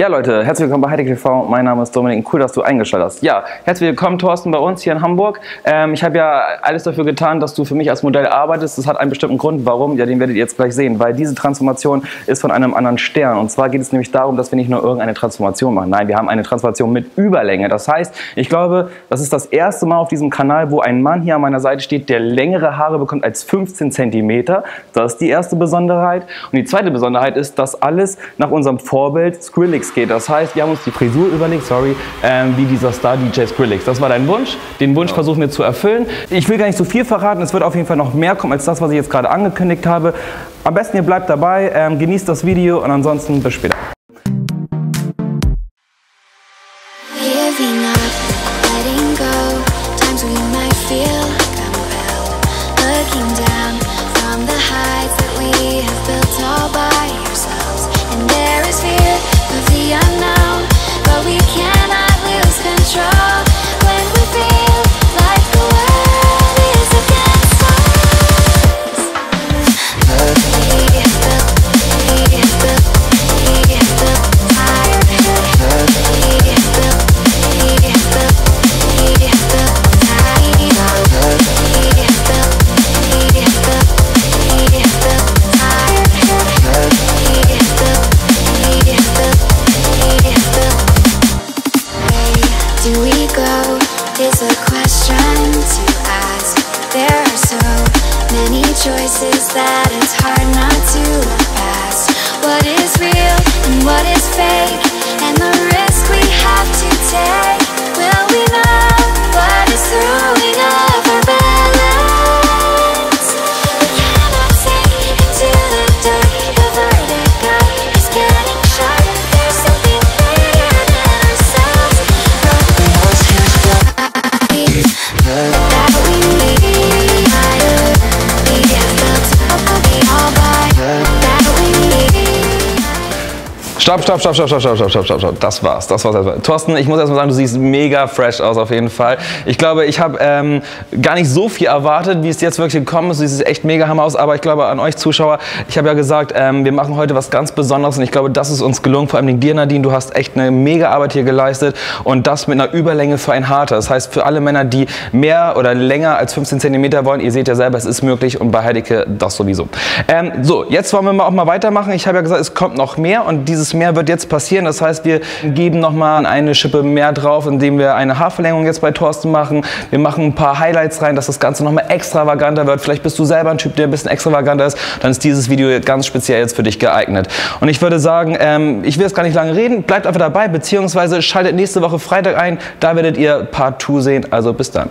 Ja Leute, herzlich willkommen bei Heidek TV. Mein Name ist Dominik. Cool, dass du eingeschaltet hast. Ja, herzlich willkommen Thorsten bei uns hier in Hamburg. Ich habe ja alles dafür getan, dass du für mich als Modell arbeitest. Das hat einen bestimmten Grund. Warum? Ja, den werdet ihr jetzt gleich sehen. Weil diese Transformation ist von einem anderen Stern. Und zwar geht es nämlich darum, dass wir nicht nur irgendeine Transformation machen. Nein, wir haben eine Transformation mit Überlänge. Das heißt, ich glaube, das ist das erste Mal auf diesem Kanal, wo ein Mann hier an meiner Seite steht, der längere Haare bekommt als 15 cm. Das ist die erste Besonderheit. Und die zweite Besonderheit ist, dass alles nach unserem Vorbild Skrillex geht. Das heißt, wir haben uns die Frisur überlegt, wie dieser Star-DJ Skrillex. Das war dein Wunsch. Den Wunsch versuchen wir zu erfüllen. Ich will gar nicht so viel verraten. Es wird auf jeden Fall noch mehr kommen als das, was ich jetzt gerade angekündigt habe. Am besten ihr bleibt dabei, genießt das Video und ansonsten bis später. Choices that it's hard not to look past. What is real and what is fake, and the risk we have to take. Will we know what is throwing off our balance? We cannot sink into the dark. The vertigo is getting sharp. There's something bigger than ourselves. That we need. Stopp. Das war's. Thorsten, ich muss erstmal sagen, du siehst mega fresh aus auf jeden Fall. Ich glaube, ich habe gar nicht so viel erwartet, wie es jetzt wirklich gekommen ist. Du siehst echt mega hammer aus, aber ich glaube an euch Zuschauer, ich habe ja gesagt, wir machen heute was ganz Besonderes und ich glaube, das ist uns gelungen. Vor allem dir, Nadine, du hast echt eine mega Arbeit hier geleistet und das mit einer Überlänge für ein Harter. Das heißt, für alle Männer, die mehr oder länger als 15 cm wollen, ihr seht ja selber, es ist möglich und bei Heideke das sowieso. So, jetzt wollen wir auch mal weitermachen. Ich habe ja gesagt, es kommt noch mehr und dieses mehr wird jetzt passieren. Das heißt, wir geben noch mal eine Schippe mehr drauf, indem wir eine Haarverlängerung jetzt bei Thorsten machen. Wir machen ein paar Highlights rein, dass das Ganze noch mal extravaganter wird. Vielleicht bist du selber ein Typ, der ein bisschen extravaganter ist. Dann ist dieses Video ganz speziell jetzt für dich geeignet. Und ich würde sagen, ich will jetzt gar nicht lange reden. Bleibt einfach dabei, beziehungsweise schaltet nächste Woche Freitag ein. Da werdet ihr Part 2 sehen. Also bis dann.